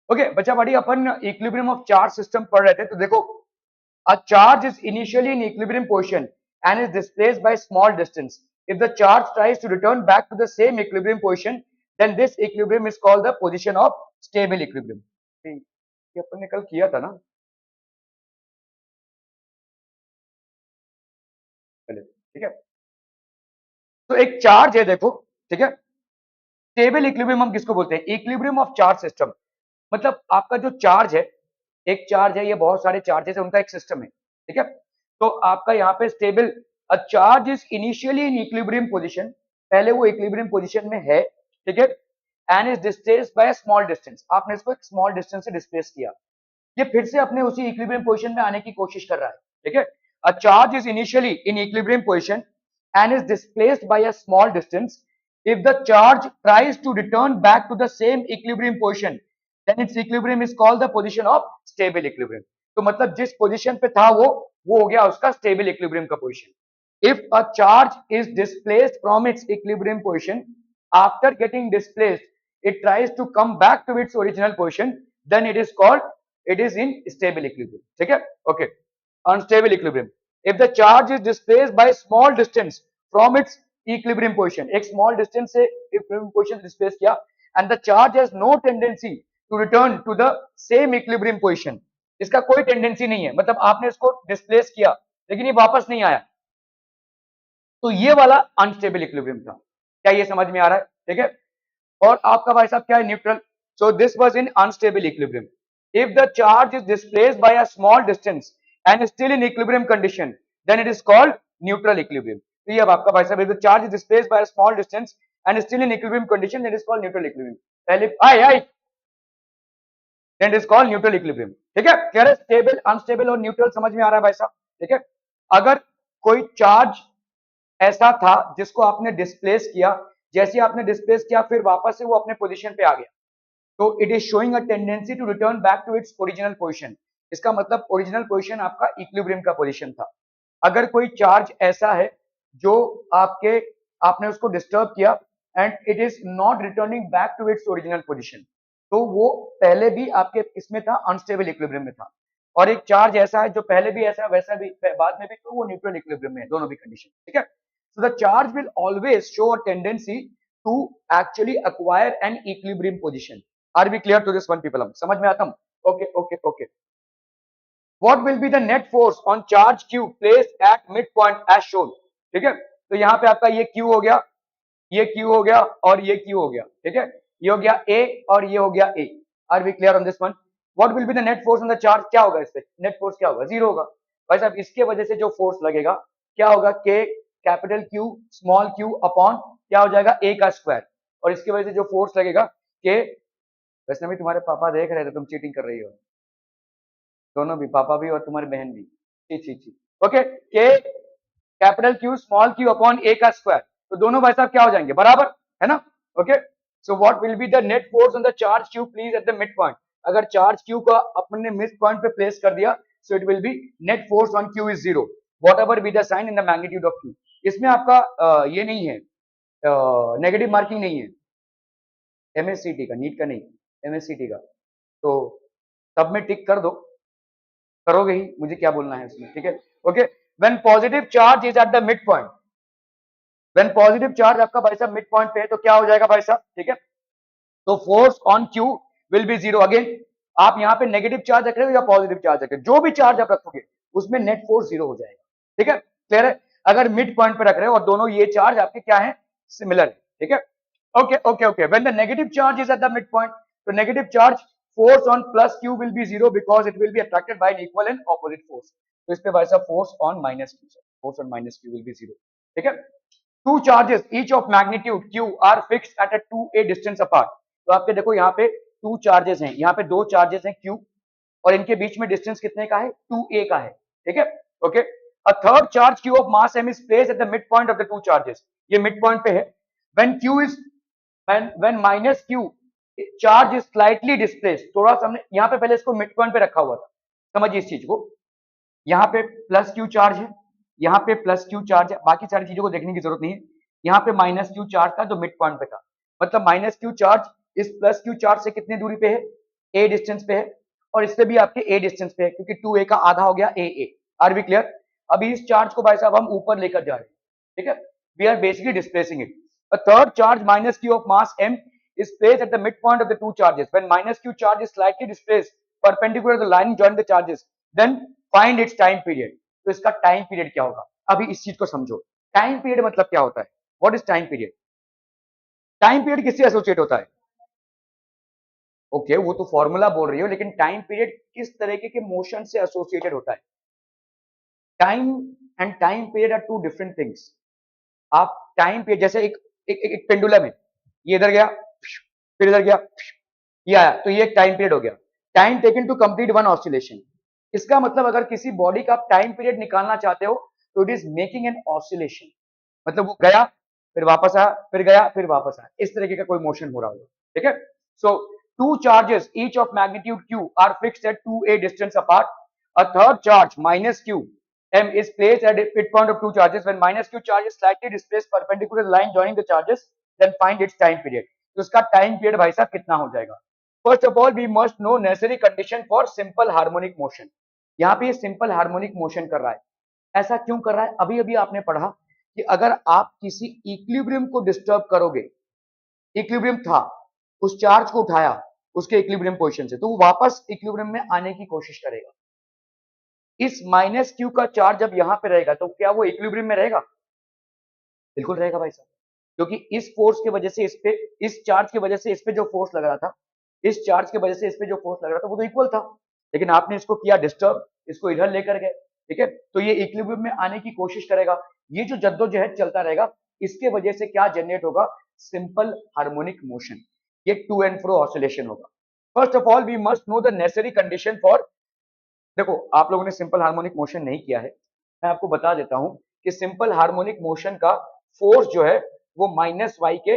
Okay बच्चा बड़ी अपन equilibrium of charge system पढ़ रहे थे, तो देखो a charge is initially in equilibrium position and is displaced by small distance. If the charge tries to return back to the same equilibrium position, then this equilibrium is called the position of stable equilibrium. ये अपन ने कल किया था ना पहले, ठीक है। तो एक चार्ज है देखो, ठीक है। स्टेबल इक्विलिब्रियम हम किसको बोलते हैं? Equilibrium of charge system. मतलब आपका जो चार्ज है, एक चार्ज है, ये बहुत सारे चार्जेस है, उनका एक सिस्टम है, ठीक है। तो आपका यहाँ पे stable, a charge is initially in equilibrium position, पहले वो इक्विलिब्रियम पोजीशन में है, ठीक है। And is displaced by small distance, आपने इसको एक स्मॉल डिस्टेंस से डिस्प्लेस किया, ये फिर से अपने उसी इक्विलिब्रियम पोजीशन में आने की कोशिश कर रहा है, ठीक है। A charge is initially in equilibrium position and is displaced by a small distance. If the charge tries to return back to the same equilibrium position, then its equilibrium is called the position of stable equilibrium. तो मतलब जिस position पे था वो हो गया उसका stable equilibrium का position. If a charge is displaced from its equilibrium position, after getting displaced, it tries to come back to its original position, then it is called, it is in stable equilibrium, ठीक है। Okay, unstable equilibrium. If the charge is displaced by small distance from its equilibrium position, एक small distance से equilibrium position displace किया, and the charge has no tendency to return to the same equilibrium position, इसका कोई tendency नहीं है, मतलब आपने इसको डिस्प्लेस किया लेकिन ये वापस नहीं आया, तो ये वाला अनस्टेबल इक्विलिब्रियम था। क्या ये समझ में आ रहा है? ठीक है। और आपका भाई साहब क्या है? Neutral. So this was in unstable equilibrium. If the charge is displaced by a small distance and still in equilibrium condition, then it is called neutral equilibrium. तो ये अब आपका भाई साहब, if the charge is displaced by a small distance and still in equilibrium condition, then it is called neutral equilibrium. पहले I then it is called neutral equilibrium, ठीक है। Clear है? स्टेबल, अनस्टेबल और न्यूट्रल समझ में आ रहा है भाई साहब? ठीक है। अगर कोई चार्ज ऐसा था जिसको आपने डिस्प्लेस किया, जैसे आपने डिस्प्लेस किया फिर वापस से वो अपने पोजीशन पे आ गया, तो it is showing a tendency to return back to its original position. इसका मतलब ओरिजिनल पोजीशन आपका इक्विलिब्रियम का पोजीशन था। अगर कोई चार्ज ऐसा है जो आपके, आपने उसको डिस्टर्ब किया and it is not returning back to its original position, तो वो पहले भी आपके इसमें था, अनस्टेबल इक्विलिब्रियम में था। और एक चार्ज ऐसा है जो पहले भी ऐसा वैसा भी बाद में भी, तो वो न्यूट्रल इक्विलिब्रियम में है, दोनों भी कंडीशन, ठीक है। So the charge will always show a tendency to actually acquire an equilibrium position. Are we clear to this one, people? समझ में आता हूँ? Okay, okay, okay. What will be the net force on charge Q placed at midpoint as shown? ठीक है। तो यहाँ पे आपका ये Q हो गया, ये Q हो गया और ये Q हो गया, ठीक है। ये हो गया A और ये हो गया A. Are we clear on this one? What will be the net force on the charge? क्या होगा इस पे? नेट फोर्स क्या होगा? जीरो होगा भाई साहब। इसके वजह से जो फोर्स लगेगा क्या होगा? K capital Q small q upon क्या हो जाएगा? A का स्क्वायर। और इसकी वजह से जो फोर्स लगेगा K, वैसे भी तुम्हारे पापा देख रहे थे तुम चीटिंग कर रही हो, दोनों भी, पापा भी और तुम्हारी बहन भी। ची। Okay, K capital Q small q upon A का स्क्वायर, तो दोनों भाई साहब क्या हो जाएंगे? बराबर है ना। Okay, so what will be the net force on the charge Q placed at the mid point? अगर चार्ज Q को अपने मिड पॉइंट पे प्लेस कर दिया, so it will be net force on Q is zero, whatever be the sign in the magnitude of Q। इसमें आपका ये नहीं है, नेगेटिव मार्किंग नहीं है, एमएससीटी का, नीट का नहीं, एमएससीटी का। तो सब में टिक कर दो, करोगे ही, मुझे क्या बोलना है इसमें, ठीक है। Okay, when positive charge is at the mid point, when positive charge आपका भाई साहब मिड पॉइंट पे है, तो क्या हो जाएगा भाई साहब? ठीक है, तो force on Q will be zero. Again आप यहाँ पे नेगेटिव चार्ज रख रहे हो या पॉजिटिव चार्ज रख रहे हो, जो भी चार्ज आप रखोगे उसमें नेट फोर्स जीरो हो जाएगा, ठीक है। क्लियर है? अगर मिड पॉइंट पे रख रहे हो और दोनों ये चार्ज आपके क्या है? सिमिलर है, ठीक है। Okay okay okay, when the negative charge is at the mid point, तो negative charge force on plus Q will be zero because it will be attracted by an equal and opposite force. तो इस पे भाई साहब force on minus Q, force on minus Q will be zero, ठीक है। Two charges each of magnitude q are fixed at a 2a distance apart। तो आपके देखो यहाँ पे टू चार्जेस हैं, यहाँ पे दो चार्जेस हैं q और इनके बीच में डिस्टेंस कितने का है? 2a का है, ठीक है। Okay, a third charge q of mass m is placed at the midpoint of the two charges। ये मिड पॉइंट पे है। when q is when minus q charge is slightly displaced, थोड़ा सा हमने यहाँ पे पहले इसको मिड पॉइंट पे रखा हुआ था, समझिए इस चीज को। यहाँ पे प्लस क्यू चार्ज है, यहाँ पे प्लस क्यू चार्ज है, बाकी सारी चीजों को देखने की जरूरत नहीं है। यहाँ पे माइनस क्यू चार्ज था जो मिड पॉइंट पे था, मतलब माइनस क्यू चार्ज इस प्लस क्यू चार्ज से कितनी दूरी पे है? ए डिस्टेंस पे है और इससे भी आपके ए डिस्टेंस पे है, क्योंकि 2a का आधा हो गया ए। Are we clear? अभी इस चार्ज को भाई साहब हम ऊपर लेकर जा रहे हैं, ठीक है, we are basically displacing it. A third charge minus q of mass m is placed at the midpoint of the two charges. When minus q charge is slightly displaced perpendicular to the line joining the charges, then find its time period. तो इसका time period क्या होगा? अभी इस चीज को समझो। Time period मतलब क्या होता है? What is time period? Time period किससे एसोसिएट होता है? ओके, वो तो फॉर्मूला बोल रही हो, लेकिन टाइम पीरियड किस तरीके के मोशन से एसोसिएटेड होता है? Time and time period are two different things. आप टाइम पीरियड जैसे एक पेंडुलम है, ये इधर गया फिर इधर गया, ये आया, तो ये एक टाइम पीरियड हो गया। Time taken to complete one oscillation. इसका मतलब अगर किसी बॉडी का आप टाइम पीरियड निकालना चाहते हो तो it is making an oscillation, मतलब वो गया फिर वापस आया, फिर गया फिर वापस आया, इस तरीके का कोई मोशन हो रहा होगा, ठीक है। So two charges each of magnitude q are fixed at 2a distance apart. A third charge minus q m is placed at a midpoint of two charges. When minus q charge is slightly displaced perpendicular to the line joining the charges, then find its time period. तो इसका time period भाई साहब कितना हो जाएगा? First of all we must know necessary condition for simple harmonic motion. यहाँ पे ये सिंपल हार्मोनिक मोशन कर रहा है, ऐसा क्यों कर रहा है? अभी अभी आपने पढ़ा कि अगर आप किसी इक्विलिब्रियम को डिस्टर्ब करोगे, इक्विलिब्रियम था, उस चार्ज को उठाया उसके इक्विलिब्रियम पोजीशन से, तो वो वापस इक्विलिब्रियम में आने की कोशिश करेगा। इस माइनस क्यू का चार्ज जब यहां पे रहेगा तो क्या वो इक्विलिब्रियम में रहेगा? बिल्कुल रहेगा भाई साहब, क्योंकि इस फोर्स की वजह से इस पे, इस चार्ज की वजह से इस पे जो फोर्स लग रहा था, इस चार्ज की वजह से इस पे जो फोर्स लग रहा था वो तो इक्वल था, लेकिन आपने इसको किया डिस्टर्ब, इसको इधर लेकर गए, ठीक है, तो ये इक्विलिब्रियम में आने की कोशिश करेगा। ये जो जद्दोजहद चलता रहेगा, इसके वजह से क्या जनरेट होगा? Simple harmonic motion. ये टू एंड फ्रो ऑसिलेशन होगा। First of all we must know the necessary condition for, देखो आप लोगों ने सिंपल हार्मोनिक मोशन नहीं किया है, मैं आपको बता देता हूं कि सिंपल हार्मोनिक मोशन का फोर्स जो है वो माइनस वाई के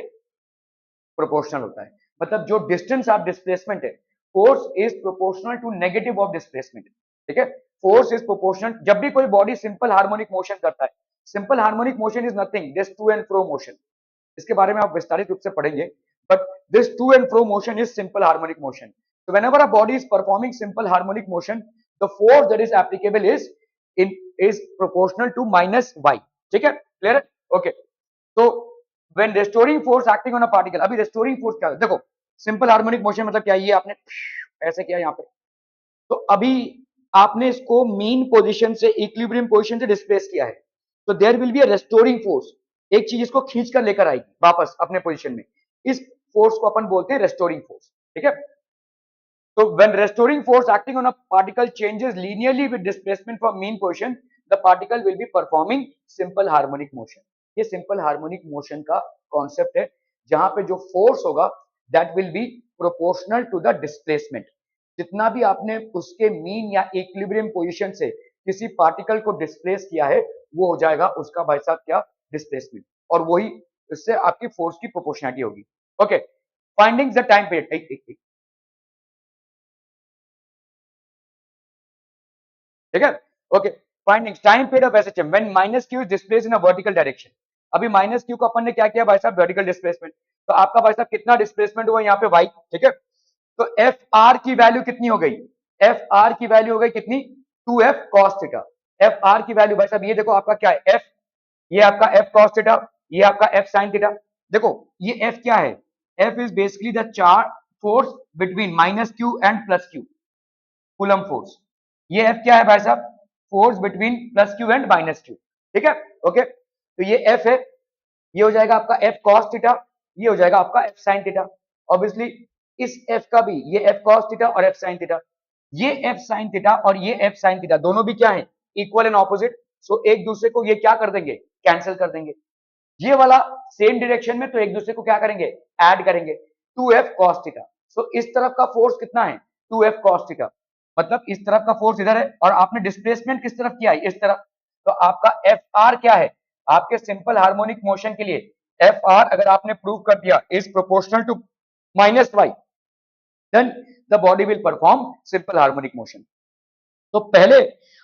प्रोपोर्शनल होता है। मतलब जो डिस्टेंस ऑफ डिस्प्लेसमेंट है, force is proportional to negative of displacement, ठीक है। फोर्स इज प्रोपोर्शनल, जब भी कोई बॉडी सिंपल हार्मोनिक मोशन करता है, simple harmonic motion is nothing this to and fro motion. इसके बारे में आप विस्तारित रूप से पढ़ेंगे, but this to and fro motion is simple harmonic motion. So whenever a body is performing simple harmonic motion, the force that is applicable is proportional to minus y, ठीक है, क्लियर है? ओके, तो when restoring force acting on a particle, अभी restoring force क्या है? देखो simple harmonic motion मतलब क्या है? ये आपने ऐसे किया यहाँ पे, तो अभी आपने इसको मीन पोजीशन से इक्विलिब्रियम पोजीशन से डिस्प्लेस किया है, तो there will be a restoring force, एक चीज इसको खींच कर लेकर आएगी वापस अपने पोजीशन में, इस फोर्स को अपन बोलते हैं रेस्टोरिंग फोर्स, ठीक है। So when restoring force acting on a particle changes linearly with displacement from mean position, the particle will be performing simple harmonic motion. ये simple harmonic motion का concept है, जहां पे जो force होगा that will be proportional to the displacement. जितना भी आपने उसके mean या equilibrium position से किसी particle को displace किया है, वो हो जाएगा उसका भाई साहब क्या? Displacement. और वही इससे आपकी force की proportionality होगी। Okay, finding the time period. ठीक है, okay, findings time period of SHM when minus Q is displaced in a vertical direction. अभी माइनस क्यू को अपन ने क्या किया भाई साहब? Vertical displacement. तो आपका भाई साहब कितना डिस्प्लेसमेंट हुआ यहाँ पे वाई, ठीक है। तो एफ आर की वैल्यू कितनी हो गई? एफ आर की वैल्यू हो गई कितनी? 2f cos theta. F R की वैल्यू भाई साहब ये देखो आपका क्या है? एफ, ये आपका एफ cos थीटा, ये आपका एफ sin थीटा। देखो ये एफ क्या है? F is basically the charge force between minus Q and plus Q, coulomb force. ये एफ क्या है भाई साहब? Force between plus Q and minus Q, ठीक है, ओके। तो ये एफ है, ये हो जाएगा आपका एफ कॉस थीटा, ये हो जाएगा आपका एफ साइन थीटा। ऑब्वियसली इस एफ का भी, ये एफ कॉस थीटा और एफ साइन थीटा, ये एफ साइन थीटा और ये एफ साइन थीटा दोनों भी क्या है? Equal and opposite. सो एक दूसरे को ये क्या कर देंगे? कैंसिल कर देंगे। ये वाला सेम डायरेक्शन में, तो एक दूसरे को क्या करेंगे? ऐड करेंगे। 2f cos theta. सो इस तरफ का फोर्स कितना है? 2f cos theta. मतलब इस तरफ का फोर्स इधर है और आपने डिस्प्लेसमेंट किस तरफ किया है? इस तरफ। तो आपका एफ आर क्या है? आपके सिंपल हार्मोनिक मोशन के लिए एफ आर अगर आपने प्रूव कर दिया is proportional to minus y, then the body will perform simple harmonic motion. तो पहले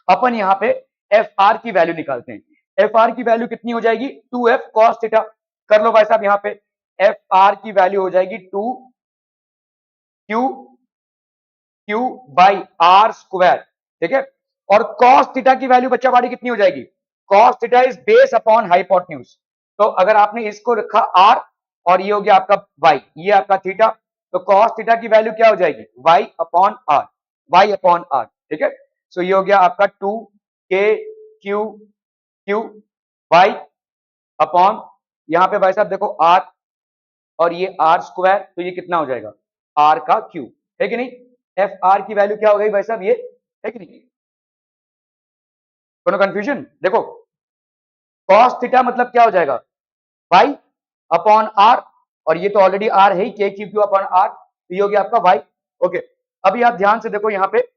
अपन यहाँ पे एफ आर की वैल्यू निकालते हैं। एफ आर की वैल्यू कितनी हो जाएगी? 2f cos theta. कर लो भाई साहब, यहाँ पे एफ आर की वैल्यू हो जाएगी 2q Q by R square, ठीक है। और कॉस थीटा की वैल्यू बच्चा बाड़ी कितनी हो जाएगी, cos theta is base upon hypotenuse. तो अगर आपने इसको रखा आर और ये हो गया आपका वाई, ये आपका थीटा, तो कॉस थीटा की वैल्यू क्या हो जाएगी, y upon r, y upon r, ठीक है। सो ये हो गया आपका 2 k q q y upon, यहां पे भाई साहब देखो आर और ये आर स्क्वायर, तो ये कितना हो जाएगा, आर का क्यूब, है कि नहीं। एफ आर की वैल्यू क्या हो गई भाई साहब, ये है कि नहीं, कोनो कंफ्यूजन। देखो कॉस थीटा मतलब क्या हो जाएगा, वाई अपॉन आर, और ये तो ऑलरेडी आर है ही, के क्यू क्यू अपॉन आर, तो ये हो गया आपका वाई। ओके, अभी आप ध्यान से देखो यहाँ पे,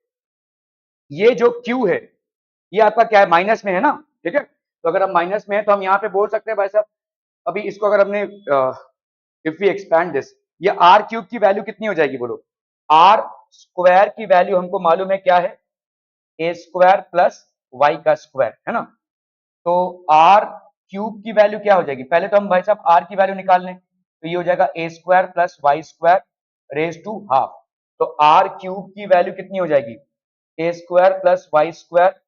ये जो क्यू है ये आपका क्या है, माइनस में है ना, ठीक है। तो अगर हम माइनस में है तो हम यहाँ पे बोल सकते हैं भाई साहब, अभी इसको अगर हमने इफ वी एक्सपैंड दिस, ये आर क्यूब की वैल्यू कितनी हो जाएगी बोलो, आर स्क्वायर की वैल्यू हमको मालूम है क्या है, ए स्क्वायर प्लस वाई का स्क्वायर, है ना। तो आर क्यूब की वैल्यू क्या हो जाएगी, पहले तो हम भाई साहब आर की वैल्यू निकाल लें, तो ये हो जाएगा ए square plus Y square raise to half. तो आर क्यूब की वैल्यू कितनी हो जाएगी, A square plus Y square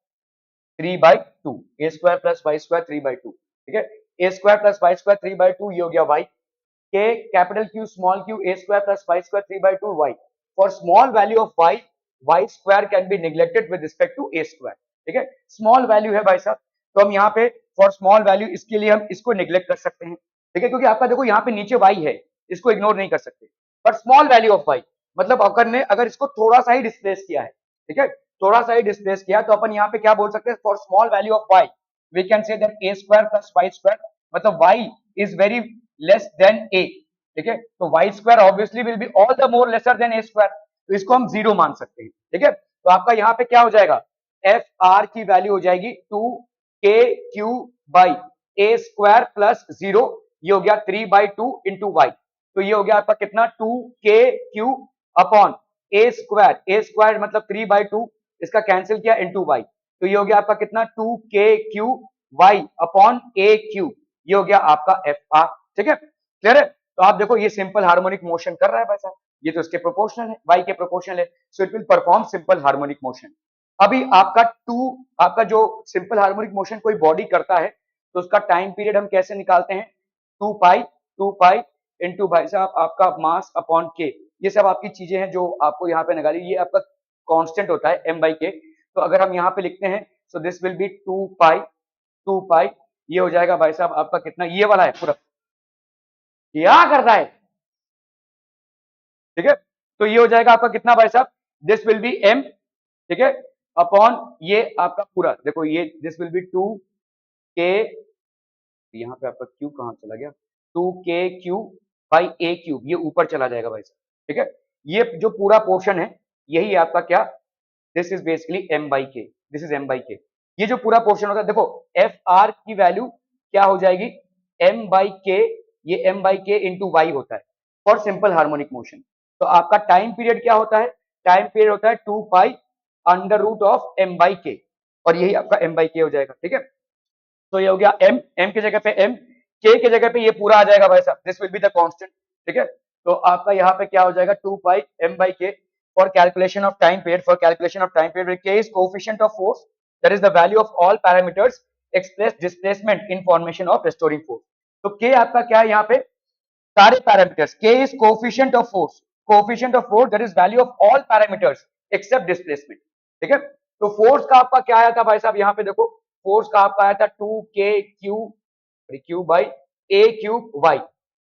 3/2, A square plus Y square 3/2, ठीक है। ए स्क्वायर प्लस वाई स्क्वायर 3/2, ये हो गया वाई के capital Q small Q A square plus Y square 3/2 Y. For small value of Y, Y square can be neglected with respect to A square, ठीक है। Small value है भाई साहब, तो हम यहाँ पे फॉर स्मॉल वैल्यू, इसके लिए हम इसको निग्लेक्ट कर सकते हैं, ठीक है, क्योंकि आपका देखो यहाँ पे नीचे वाई है, इसको इग्नोर नहीं कर सकते। But small value of y मतलब अगर इसको थोड़ा सा ही डिस्प्लेस किया है, ठीक है, थोड़ा सा ही डिस्प्लेस किया, तो अपन यहाँ पे क्या बोल सकते हैं, for small value of Y we can say that A square plus Y square, मतलब Y is very less than A, ठीक है। तो Y square obviously will be all the more lesser than A square, तो इसको हम zero मान सकते हैं, ठीक है। तो आपका यहाँ पे क्या हो जाएगा, एफ आर की वैल्यू हो जाएगी 2 k Q by A square plus zero, ये हो गया 3/2 इंटू वाई। तो ये हो गया आपका कितना, 2 k क्यू अपॉन ए स्क्वायर मतलब 3/2, इसका कैंसिल किया इंटू वाई, तो ये हो गया आपका कितना, 2 k क्यू वाई अपॉन ए क्यू, ये हो गया आपका एफ आर, ठीक है, क्लियर है। तो आप देखो ये सिंपल हार्मोनिक मोशन कर रहा है भाई साहब, ये तो इसके प्रोपोर्शनल है, वाई के प्रोपोर्शनल है, सो it will perform simple harmonic motion. अभी आपका जो सिंपल हार्मोनिक मोशन कोई बॉडी करता है, तो उसका टाइम पीरियड हम कैसे निकालते हैं, 2 पाई इंटू भाई साहब आपका मास अपॉन के, ये सब आपकी चीजें हैं जो आपको यहाँ पे निकाली, ये आपका कांस्टेंट होता है m/k। तो अगर हम यहाँ पे लिखते हैं, सो दिस विल बी 2 पाई, ये हो जाएगा भाई साहब आपका कितना, ये वाला है पूरा, क्या करता है, ठीक है। तो ये हो जाएगा आपका कितना भाई साहब, दिस विल बी m, ठीक है, अपॉन ये आपका पूरा, देखो ये दिस विल बी 2 k, यहाँ पे आपका क्यू कहाँ चला गया, 2 k Q by a cube, ये ऊपर चला जाएगा भाई साहब, ठीक है। ये जो पूरा पोर्शन है यही आपका क्या, this is basically m/k, this is m/k। ये जो पूरा पोर्शन होता है, देखो एफ आर की वैल्यू क्या हो जाएगी, m/k, ये m/k इंटू वाई होता है फॉर सिंपल हार्मोनिक मोशन। तो आपका टाइम पीरियड क्या होता है, टाइम पीरियड होता है 2 pi under root of m/k, और यही आपका m/k हो जाएगा, ठीक है। तो ये हो गया m की जगह पे m, k की जगह पे ये पूरा आ जाएगा भाई साहब, this will be the constant, ठीक है। तो आपका यहाँ पे क्या हो जाएगा, 2 पाई m/k for calculation of time period, for calculation of time period k is coefficient of force, that is the value of all parameters express displacement in formation of restoring force। तो k आपका क्या है यहाँ पे, सारे parameters, k is coefficient of force that is value of all parameters except displacement, ठीक है। तो फोर्स का आपका क्या आया था भाई साहब, यहाँ पे देखो फोर्स का आपका आया था 2 k by a cube y,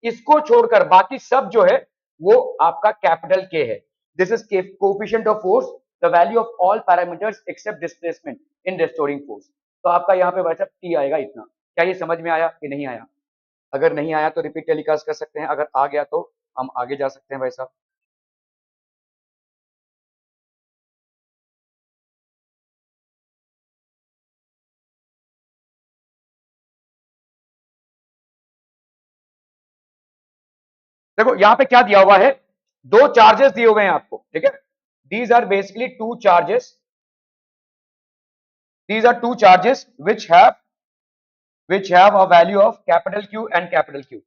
इसको छोड़कर बाकी सब जो है वो आपका कैपिटल के है, this is coefficient of force, the value of all parameters except displacement in restoring force. तो आपका यहाँ पे भाई साहब टी आएगा इतना, क्या ये समझ में आया कि नहीं आया, अगर नहीं आया तो रिपीट टेलीकास्ट कर सकते हैं, अगर आ गया तो हम आगे जा सकते हैं भाई साहब। देखो यहाँ पे क्या दिया हुआ है, दो चार्जेस दिए हुए हैं आपको, ठीक है। These are basically two charges which have a value of capital Q and capital Q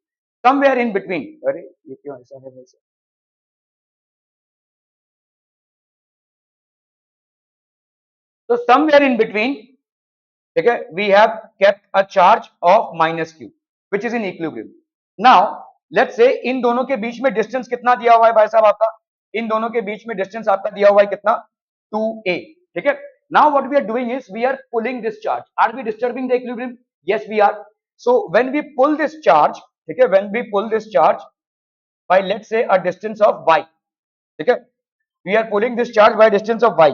somewhere in between। अरे ये क्यों ऐसा है, So somewhere in between, okay, we have kept a charge of minus q which is in equilibrium. Now let's say इन दोनों के बीच में distance कितना दिया हुआ है भाई साहब आपका, इन दोनों के बीच में डिस्टेंस आपका दिया हुआ है कितना, 2a, ठीक है. Now what we are doing is we are pulling this charge. Are we disturbing the equilibrium? Yes we are. So when we pull this charge, ठीक है, when we pull this charge by let's say a distance of y, ठीक है, we are pulling this charge by distance of y.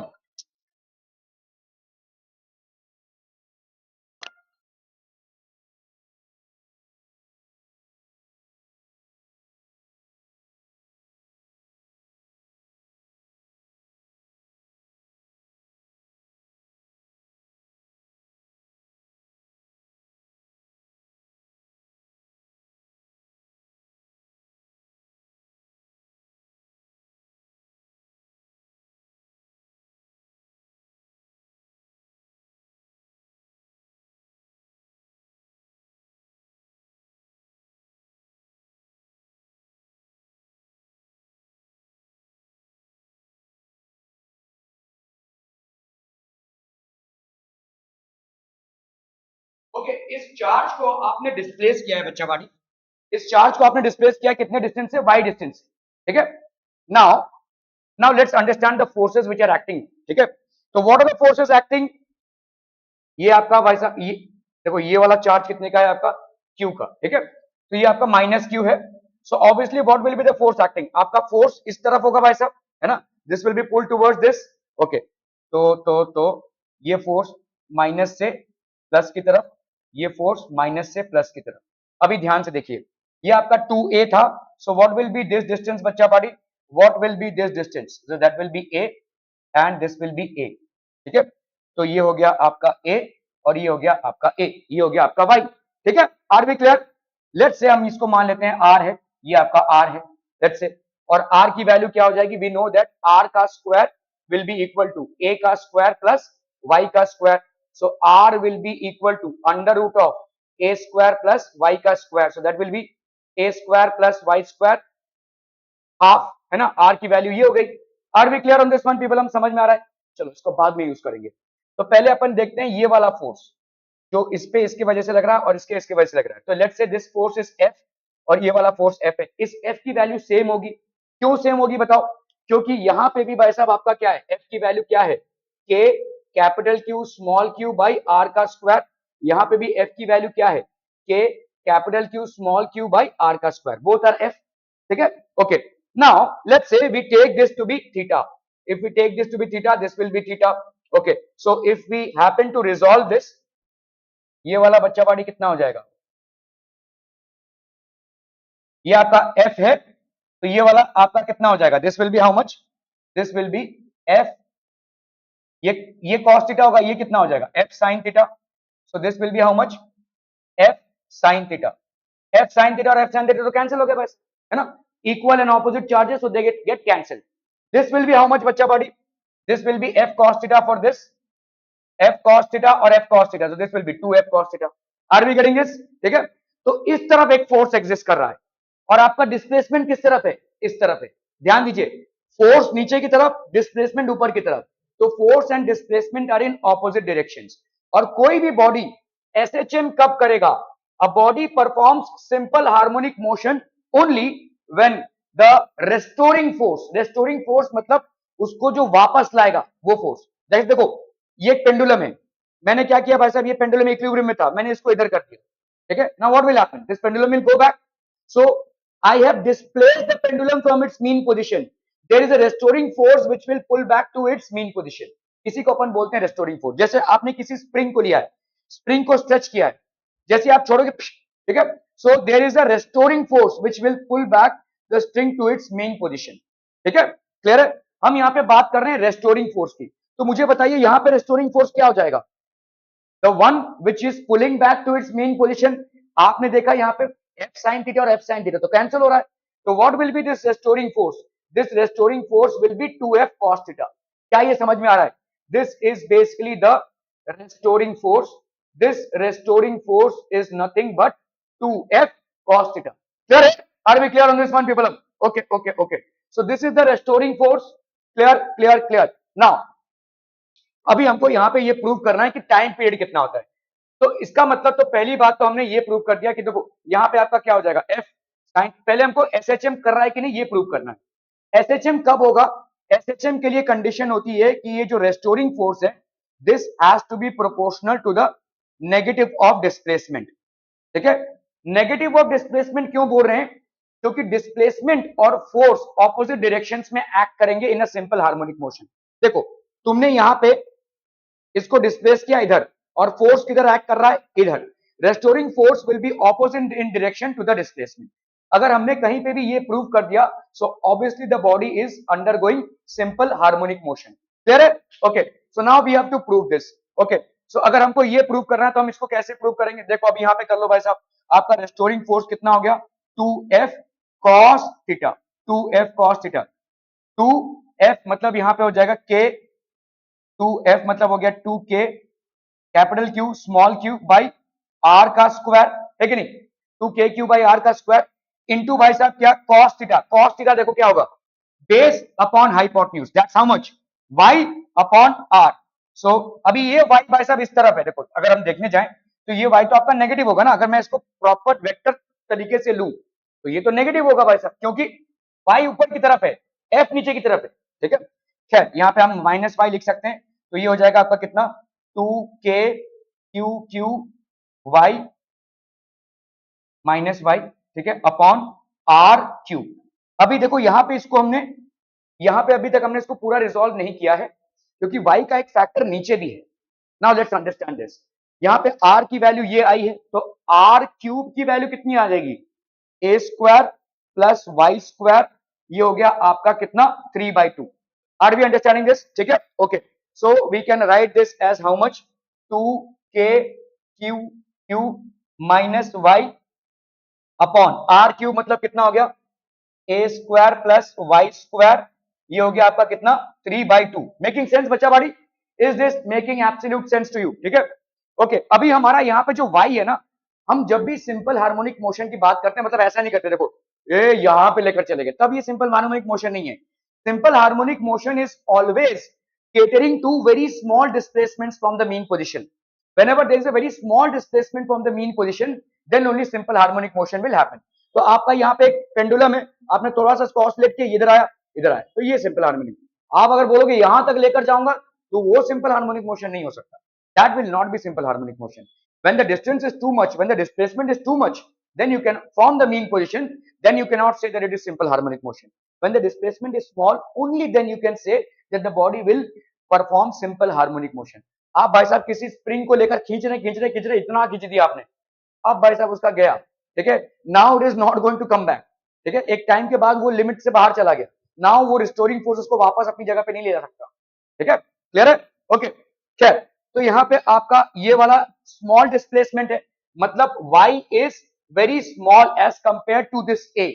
Okay, इस charge को आपने displace किया है बच्चा बाड़ी, इस चार्ज को आपने डिस्प्लेस किया कितने डिस्टेंस से, y डिस्टेंस, ठीक है. Now now let's understand the forces which are acting, ठीक है. तो what are the forces acting, ये आपका भाई साहब, ये देखो ये वाला चार्ज कितने का है आपका, q का, ठीक है. तो ये आपका माइनस q है. So obviously what will be the force acting, आपका फोर्स इस तरफ होगा भाई साहब, है ना, this will be pull towards this. Okay, तो ये फोर्स माइनस से प्लस की तरफ, ये फोर्स माइनस से प्लस की तरफ. अभी ध्यान से देखिए, ये आपका 2a था. So what will be this distance बच्चा party, what will be this distance, so that will be a and this will be a, ठीक है. तो ये हो गया आपका a और ये हो गया आपका a, ये हो गया आपका y, ठीक है. Are B clear? Let's say हम इसको मान लेते हैं r है, ये आपका r है, लेट्स से, और r की वैल्यू क्या हो जाएगी, वी नो दैट r का square will be equal to a का स्क्वायर प्लस y का square. So r will be equal to under root of a square plus y का square. So that will be a square plus y square half, है ना. r की value ये हो गई. Are we clear on this one people, हम समझ में आ रहा है. चलो इसको बाद में यूज करेंगे. तो पहले अपन देखते हैं ये वाला फोर्स जो इस पे इसकी वजह से लग रहा है और इसके वजह से लग रहा है. तो let's say this force is f और ये वाला फोर्स f है. इस f की वैल्यू सेम होगी. क्यों सेम होगी बताओ, क्योंकि यहाँ पे भी भाई साहब आपका क्या है, f की वैल्यू क्या है, k capital Q small q by r का स्क्वायर. यहाँ पे भी f की वैल्यू क्या है, k capital Q small q by r का स्क्वायर. बोथ आर f, ठीक है. Okay, now let's say we take this to be theta. If we take this to be theta, this will be theta. Okay, so if we happen to resolve this, ये वाला बच्चा party कितना हो जाएगा, ये आपका f है, तो ये वाला आपका कितना हो जाएगा, this will be how much, this will be f, ये cos थीटा होगा, ये कितना हो जाएगा, f sin theta. So this will be how much, f sin theta. f sin theta और f sin थीटा तो कैंसिल हो गया बस, है ना. Equal and opposite charges, so they get cancel. This will be how much बच्चा body, this will be f cos theta for this, f cos theta और f cos theta. So this will be 2f cos theta. Are we getting this, ठीक है. तो इस तरफ एक force exist कर रहा है और आपका डिस्प्लेसमेंट किस तरफ है, इस तरफ है. ध्यान दीजिए, फोर्स नीचे की तरफ, डिस्प्लेसमेंट ऊपर की तरफ. तो force and displacement are in opposite directions. और कोई भी बॉडी एसएचएम कब करेगा, a body performs simple harmonic motion only when the restoring force मतलब उसको जो वापस लाएगा वो फोर्स. देखो ये एक पेंडुलम है, मैंने क्या किया भाई साहब, ये पेंडुलम इक्विलिब्रियम में था, मैंने इसको इधर कर दिया, ठीक है. Now what will happen, this pendulum will go back. So I have displaced the pendulum from its mean position. There is a restoring force which will pull back to its mean position. इसी को अपन बोलते हैं restoring force. जैसे आपने किसी spring को लिया है, स्प्रिंग को स्ट्रेच किया है, जैसे आप छोड़ोगे, ठीक है. So there is a restoring force which will pull back the string to its mean position. ठीक है, क्लियर है. हम यहाँ पे बात कर रहे हैं restoring force की. तो मुझे बताइए यहाँ पे restoring force क्या हो जाएगा, the one which is pulling back to its mean position. आपने देखा यहाँ पे f sin थीटा और f sin थीटा तो कैंसिल हो रहा है. तो what will be this restoring force, this restoring force will be 2f cos theta. क्या ये समझ में आ रहा है, this is basically the restoring force. This restoring force is nothing but 2f cos theta. Clear? Are we clear on this one people? Okay. So this is the restoring force. Clear. Now अभी हमको यहाँ पे ये prove करना है कि time period कितना होता है। तो इसका मतलब तो पहली बात तो हमने ये प्रूव कर दिया कि देखो यहाँ पे आपका क्या हो जाएगा एफ साइन, पहले हमको एसएचएम कर रहा है कि नहीं ये प्रूव करना है। एसएचएम कब होगा? एसएचएम के लिए कंडीशन होती है कि ये जो रेस्टोरिंग फोर्स है this has to be proportional to the negative of displacement. ठीक है, नेगेटिव ऑफ डिस्प्लेसमेंट क्यों बोल रहे हैं? क्योंकि डिस्प्लेसमेंट और फोर्स ऑपोजिट डायरेक्शंस में एक्ट करेंगे इन अ सिंपल हार्मोनिक मोशन। देखो तुमने यहां पे इसको डिस्प्लेस किया इधर और फोर्स किधर एक्ट कर रहा है? इधर। Restoring force will be opposite in direction to the displacement. अगर हमने कहीं पे भी ये प्रूव कर दिया so obviously the body is undergoing simple harmonic motion. Clear है? Okay, so now we have to prove this. Okay, so अगर हमको ये प्रूव करना है तो हम इसको कैसे प्रूव करेंगे? देखो अभी यहाँ पे कर लो भाई साहब, आपका रेस्टोरिंग फोर्स कितना हो गया? 2f cos theta. 2f cos theta, 2f मतलब यहां पे हो जाएगा k, 2f मतलब हो गया 2k capital Q small q by r का स्क्वायर, है कि नहीं? 2k बाई r का स्क्वायर इनटू भाई साहब क्या? cos theta. cos थीटा देखो क्या होगा? Base upon hypotenuse, that's how much? y upon r। सो अभी ये y भाई साहब इस तरफ है, देखो अगर हम देखने जाएं तो ये y तो आपका नेगेटिव होगा ना। अगर मैं इसको प्रॉपर वेक्टर तरीके से लूं तो ये तो नेगेटिव होगा भाई साहब, क्योंकि y ऊपर की तरफ है, f नीचे की तरफ है। ठीक है, खैर यहाँ पे हम माइनस y लिख सकते हैं, तो ये हो जाएगा आपका कितना? 2k q y minus y, ठीक है, अपॉन r q। अभी देखो यहाँ पे इसको हमने, यहाँ पे अभी तक हमने इसको पूरा रिजॉल्व नहीं किया है क्योंकि y का एक फैक्टर नीचे भी है। Now let's understand this. यहाँ पे r की वैल्यू ये आई है तो r क्यूब की वैल्यू कितनी आ जाएगी? a square plus Y square, ये हो गया आपका कितना? 3/2। Are we understanding this? ठीक है, okay, so we can write this as how much? 2k q minus y upon r cube मतलब कितना हो गया? A square plus Y square, ये हो गया आपका कितना? 3/2। मेकिंग सेंस बच्चा बाड़ी? Is this making absolute sense to you? ठीक है, ओके, अभी हमारा यहाँ पे जो y है ना, हम जब भी सिंपल हार्मोनिक मोशन की बात करते हैं मतलब ऐसा नहीं करते, देखो ये यहाँ पे लेकर चले गए तब ये सिंपल हार्मोनिक मोशन नहीं है। Simple harmonic motion is always catering to very small displacements from the mean position. Whenever there is a very small displacement from the mean position, then only simple harmonic motion will happen. तो आपका यहाँ पे एक pendulum है, आपने थोड़ा सा oscillate किया, इधर आया इधर आया, तो ये सिंपल हार्मोनिक। आप अगर बोलोगे यहां तक लेकर जाऊंगा तो वो सिंपल हार्मोनिक मोशन नहीं हो सकता। That will not be simple harmonic motion. When the distance is too much, when the displacement is too much, then you can form the mean position, then you cannot say that it is simple harmonic motion. When the displacement is small, only then you can say that the body will perform simple harmonic motion. आप भाई साहब किसी spring को लेकर खींच रहे इतना खींच दिया आपने, अब भाई साहब उसका गया, ठीक है, now it is not going to come back. ठीक है, एक टाइम के बाद वो लिमिट से बाहर चला गया, नाउ वो रिस्टोरिंग फोर्स उसको वापस अपनी जगह पे नहीं ले जा सकता। ठीक है, क्लियर है? ओके, खैर, तो यहाँ पे आपका ये वाला स्मॉल डिस्प्लेसमेंट है, मतलब y is very small as compare to this a,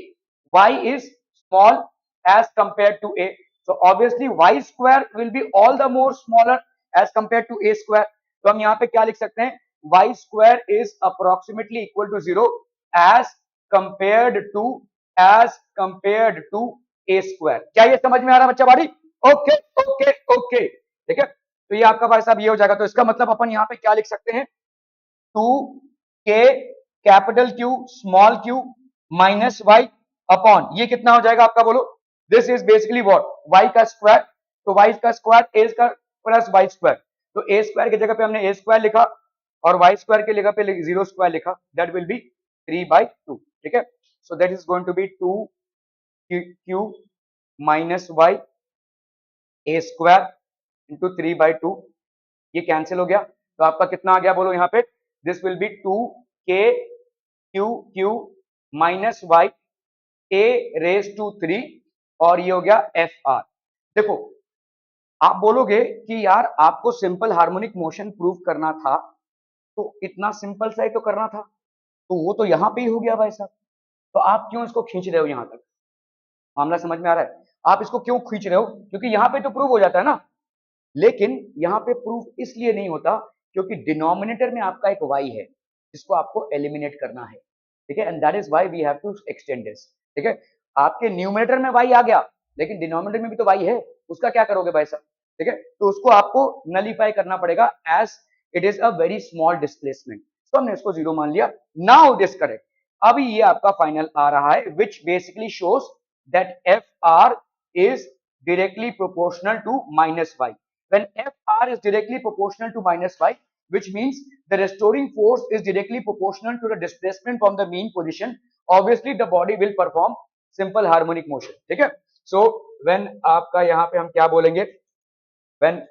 y is small as compare to a, so obviously y square will be all the more smaller as compared to a square. तो हम यहाँ पे क्या लिख सकते हैं? y square is approximately equal to 0 as compared to a square. क्या ये समझ में आ रहा है बच्चा बाड़ी? ओके ओके ओके, ठीक है, तो ये आपका भाई साहब ये हो जाएगा। तो इसका मतलब अपन यहाँ पे क्या लिख सकते हैं? 2k capital Q small q minus y upon ये कितना हो जाएगा आपका, बोलो? This is basically what? y का स्क्वायर, तो y का स्क्वायर a का प्लस y स्क्वायर, तो a स्क्वायर की जगह पे हमने a स्क्वायर लिखा और y स्क्वायर की जगह पे 0 स्क्वायर लिखा, दैट विल बी 3/2। ठीक है, so that is going to be 2q minus y a square into 3/2, ये कैंसिल हो गया, तो आपका कितना आ गया बोलो यहाँ पे? This will be 2k q minus y a raise to 3 और ये हो गया fr। देखो आप बोलोगे कि यार आपको सिंपल हार्मोनिक मोशन प्रूव करना था तो इतना सिंपल सा ही तो करना था, तो वो तो यहां पे ही हो गया भाई साहब, तो आप क्यों इसको खींच रहे हो यहां तक? मामला समझ में आ रहा है? आप इसको क्यों खींच रहे हो? क्योंकि यहां पे तो प्रूव हो जाता है ना, लेकिन यहां पे प्रूफ इसलिए नहीं होता क्योंकि डिनोमिनेटर में आपका एक y है जिसको आपको एलिमिनेट करना है। ठीक है, and that is why we have to extend this. ठीक है, आपके न्यूमरेटर में y आ गया लेकिन डिनोमिनेटर में भी तो y है, उसका क्या करोगे भाई साहब? ठीक है, तो उसको आपको नलीफाई करना पड़ेगा as it is a very small displacement. तो हमने इसको जीरो मान लिया। नाउ दिस करेक्ट, अभी ये आपका फाइनल आ रहा है which basically shows that F R is directly proportional to minus y. When Fr is directly proportional to minus y, which means the restoring force is directly proportional to the displacement from the mean position, obviously the body will perform simple harmonic motion. ठीक है, so when आपका यहाँ पे हम क्या बोलेंगे, when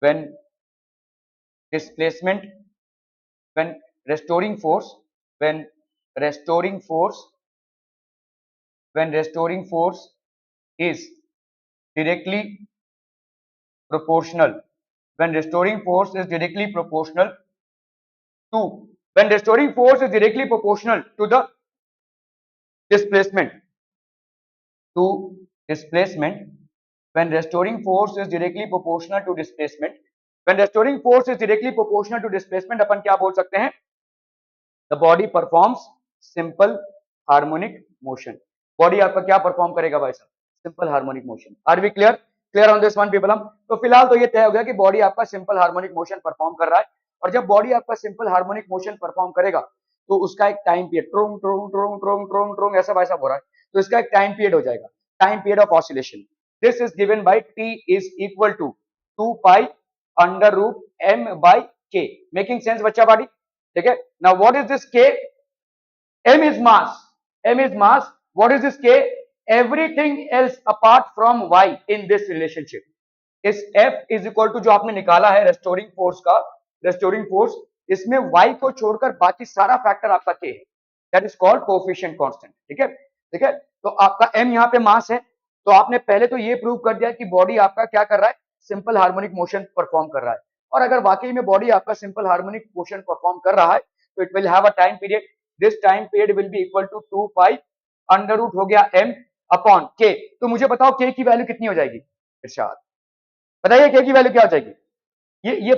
when displacement, when restoring force, when restoring force, when restoring force is directly proportional, when restoring force is directly proportional to, when restoring force is directly proportional to the displacement, to displacement, when restoring force is directly proportional to displacement, when restoring force is directly proportional to displacement, अपन क्या बोल सकते हैं, the body performs simple harmonic motion. Body आपका क्या perform करेगा भाई साहब, simple harmonic motion. Are we clear, clear on this one people. हम तो फिलहाल तो ये तय हो गया कि बॉडी आपका सिंपल हार्मोनिक मोशन परफॉर्म कर रहा है, और जब बॉडी आपका सिंपल हार्मोनिक मोशन परफॉर्म करेगा तो उसका एक टाइम पीरियड ट्रोंग ट्रोंग ट्रोंग ट्रोंग ट्रोंग ट्रोंग ऐसा वैसा हो रहा है, तो इसका एक टाइम पीरियड हो जाएगा, time period of oscillation. This is given by T is equal to 2 pi under root M by K. Making sense बच्चा बॉडी, ठीक है। Now what is this K, m is mass, m is mass, what is this k, everything else apart from y in this relationship, इस f is equal to जो आपने निकाला है restoring force का, restoring force, इसमें y को छोड़कर बाकी सारा फैक्टर आपका k है, that is called coefficient constant. ठीक है, ठीक है, तो आपका m यहाँ पे मास है, तो आपने पहले तो ये प्रूव कर दिया कि बॉडी आपका क्या कर रहा है, सिंपल हार्मोनिक मोशन परफॉर्म कर रहा है। और अगर वाकई में बॉडी आपका सिंपल हार्मोनिक मोशन परफॉर्म कर रहा है तो it will have a time period, this time period will be equal to 2 pi under root हो गया m अपॉन k। तो मुझे बताओ k की वैल्यू कितनी हो जाएगी, इरशाद बताइए k की वैल्यू क्या हो जाएगी, ये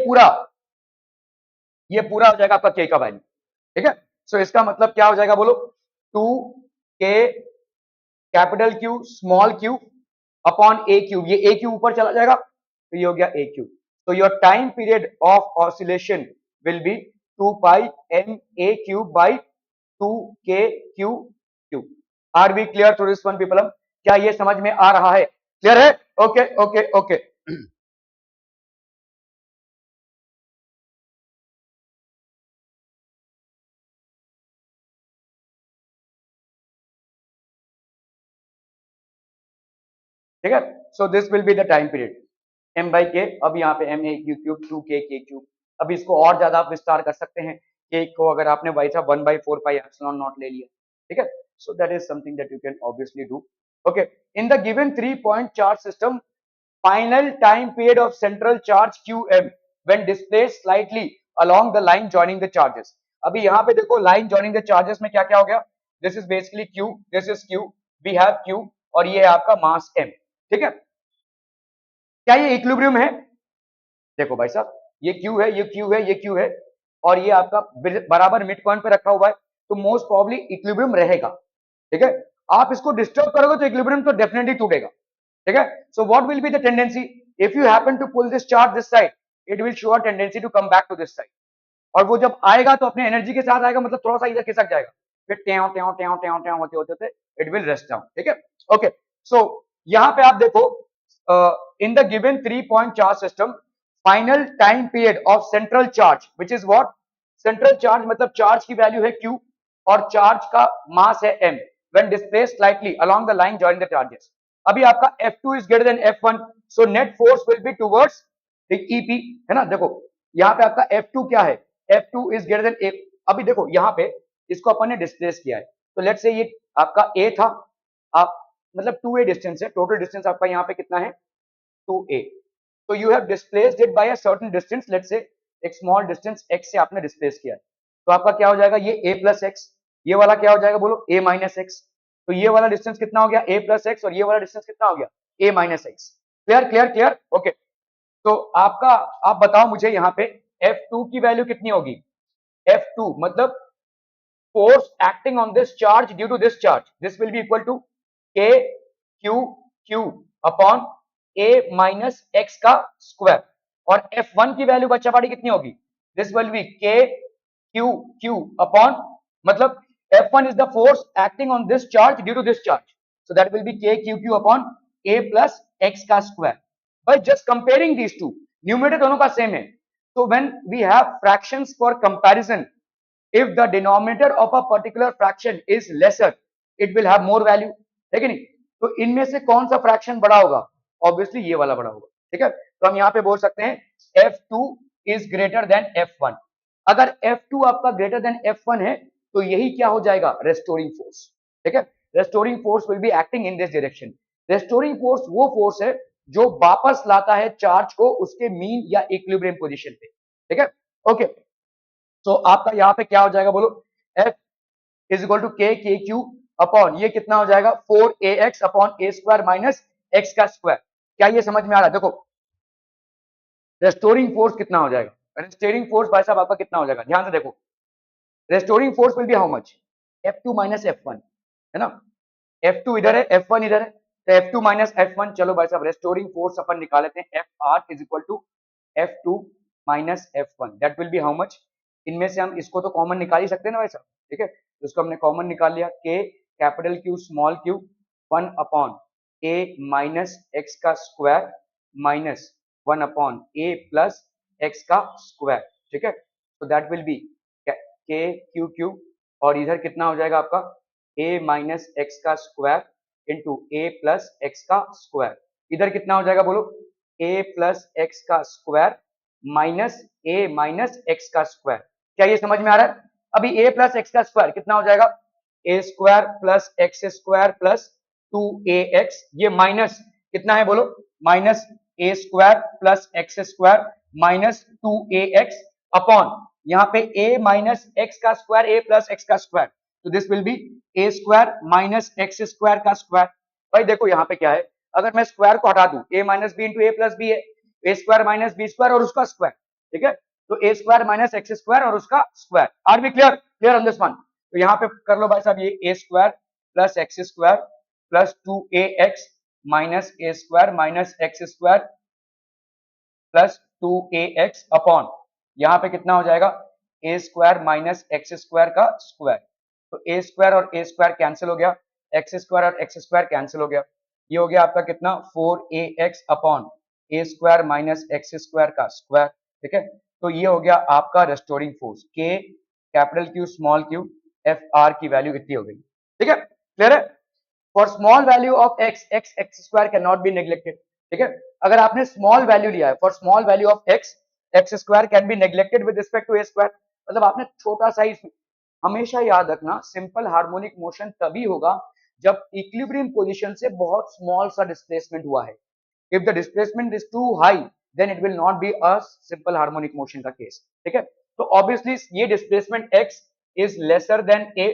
पूरा हो जाएगा आपका k का वैल्यू। ठीक है, सो इसका मतलब क्या हो जाएगा बोलो, 2k capital Q small q upon a cube, ये a क्यूब ऊपर चला जाएगा तो ये हो गया a क्यूब। तो your time period of oscillation will be 2 pi m a cube by 2k q cube. Are we clear to this one people, क्या ये समझ में आ रहा है, क्लियर है, ओके ओके ओके। ठीक है, so this will be the time period m by के, अब यहाँ पे m a Q cube 2k k cube. अब इसको और ज्यादा आप विस्तार कर सकते हैं, k को अगर आपने भाई साहब 1 बाई 4 पाई एप्सिलॉन नॉट ले लिया, ठीक है, so that is something that you can obviously do. Okay, in the given 3-point charge system, final time period of central charge qm when displaced slightly along the line joining the charges। अभी यहाँ पे देखो line joining the charges में क्या क्या हो गया, this is basically q, this is q, we have q और ये आपका मास m। ठीक है, क्या ये इक्विलिब्रियम है, देखो भाई साहब ये q है, ये q है, ये q है, और ये आपका बराबर मिड पॉइंट पे रखा हुआ है, तो मोस्ट प्रोबब्ली इक्विलिब्रियम रहेगा। ठीक है, आप इसको डिस्टर्ब करोगे तो इक्विलिब्रियम तो डेफिनेटली टूटेगा। ठीक है, so what will be the tendency, if you happen to pull this charge this side, it will show a tendency to come back to this side, और वो जब आएगा तो अपने एनर्जी के साथ आएगा, मतलब थोड़ा सा इधर खिसक जाएगा, फिर ट्याव ट्याव ट्याव ट्याव ट्याव होते होते इट विल रेस्ट डाउन। ठीक है, ओके, सो यहाँ पे आप देखो in the given 3-point charge system, final time period of central charge which is what, central charge मतलब चार्ज की वैल्यू है q और चार्ज का मास है m when displaced slightly along the line joining the charges। अभी आपका F2 is greater than F1, so net force will be towards the EP, है ना। देखो यहाँ पे आपका F2 क्या है, F2 is greater than A। अभी देखो यहाँ पे इसको अपन ने डिस्प्लेस किया है, तो लेट्स से ये आपका A था, आप मतलब 2a डिस्टेंस है, टोटल डिस्टेंस आपका यहाँ पे कितना है 2a, तो you have displaced it by a certain distance, let's say एक स्मॉल डिस्टेंस x से आपने डिस्प्लेस किया है, तो आपका क्या हो जाएगा ये a प्लस एक्स, ये वाला क्या हो जाएगा बोलो a माइनस एक्स, तो ये वाला डिस्टेंस कितना हो गया a प्लस एक्स और ये वाला डिस्टेंस कितना हो गया a minus x. Clear clear clear, okay. तो आपका आप बताओ मुझे यहाँ पे F2 की वैल्यू कितनी होगी, F2 मतलब force acting on this charge due to this charge, this will be equal to k q Q upon A minus x का स्क्वायर, और F1 की वैल्यू बच्चा पाड़ी कितनी होगी, this will be k Q Q upon, मतलब F1 is the force acting on this charge due to this charge, so that will be k q q upon a plus x का square. By just comparing these two, numerator दोनों का same है, so when we have fractions for comparison, if the denominator of a particular fraction is lesser, it will have more value, है कि नहीं? तो इनमें से कौन सा फ्रैक्शन बड़ा होगा, ऑब्वियसली ये वाला बड़ा होगा, ठीक है? तो हम यहाँ पे बोल सकते हैं F2 is greater than F1. अगर F2 आपका ग्रेटर देन F1 है तो यही क्या हो जाएगा, रेस्टोरिंग फोर्स, ठीक है? Restoring force will be acting in this direction. Restoring force वो फोर्स है जो वापस लाता है चार्ज को उसके मीन या इक्विलिब्रियम पोजीशन पे, ठीक है? ओके, तो आपका यहाँ पे क्या हो जाएगा बोलो, F इज इक्वल टू के के क्यू अपॉन ये कितना हो जाएगा 4ax अपॉन ए स्क्वायर माइनस एक्स का स्क्वायर. क्या ये समझ में आ रहा है? देखो रेस्टोरिंग फोर्स कितना हो जाएगा, रेस्टोरिंग फोर्स भाई साहब आपका कितना हो जाएगा, ध्यान से देखो, restoring force will be how much, F2 minus F1, है ना? F2 इधर है, F1 इधर है, तो F2 माइनस F1, चलो भाई साहब रेस्टोरिंग फोर्स अपन निकाल लेते हैं, FR is equal to F2 minus F1, that will be how much, इनमें से हम इसको तो कॉमन निकाल ही सकते हैं ना भाई साहब, ठीक है? तो इसको हमने कॉमन निकाल लिया, K capital Q small q 1 upon A minus x का square minus 1 upon A plus x का स्क्वायर, ठीक है? तो that will be K Q Q, और इधर कितना हो जाएगा आपका A माइनस एक्स का square into A plus x का स्क्वायर, इधर कितना हो जाएगा बोलो, A प्लस एक्स का square minus A minus x का स्क्वायर. क्या ये समझ में आ रहा है? अभी A प्लस एक्स का स्क्वायर कितना हो जाएगा, ए square plus x square plus 2ax, ये माइनस कितना है बोलो, minus a square plus x square minus 2ax upon यहाँ पे a माइनस एक्स का स्क्वायर a प्लस एक्स का स्क्वायर, तो this will be a square minus x square का स्क्वायर. भाई देखो यहाँ पे क्या है, अगर मैं स्क्वायर को हटा दूं a minus b into a plus b है, ए स्क्वायर माइनस बी स्क्वायर और उसका स्क्वायर, ठीक है? तो a square minus x square और उसका square. Are B clear? Clear on this one? तो यहाँ पे कर लो भाई साहब, ये a square plus x square plus 2ax minus a square minus x square plus 2ax upon यहाँ पे कितना हो जाएगा, ए स्क्वायर माइनस एक्स स्क्वायर का स्क्वायर, तो ए स्क्वायर और ए स्क्वायर कैंसिल हो गया, एक्स स्क्वायर और एक्स स्क्वायर कैंसिल हो गया, ये हो गया आपका कितना 4ax अपॉन ए स्क्वायर माइनस एक्स स्क्वायर का स्क्वायर, ठीक है? तो ये हो गया आपका रेस्टोरिंग फोर्स, के capital Q small Q F R की वैल्यू इतनी हो गई, ठीक है? क्लियर है? For small value of X, X square can not be neglected, ठीक है? अगर आपने स्मॉल वैल्यू लिया है, for small value of X, X square can be neglected with respect to A square, मतलब आपने छोटा सा ही, हमेशा याद रखना सिंपल हार्मोनिक मोशन तभी होगा जब इक्विलिब्रियम पोजीशन से बहुत स्मॉल सा डिस्प्लेसमेंट हुआ है. If the displacement is too high then it will not be a simple harmonic motion का केस, ठीक है? तो ऑब्वियसली ये displacement x is lesser than a,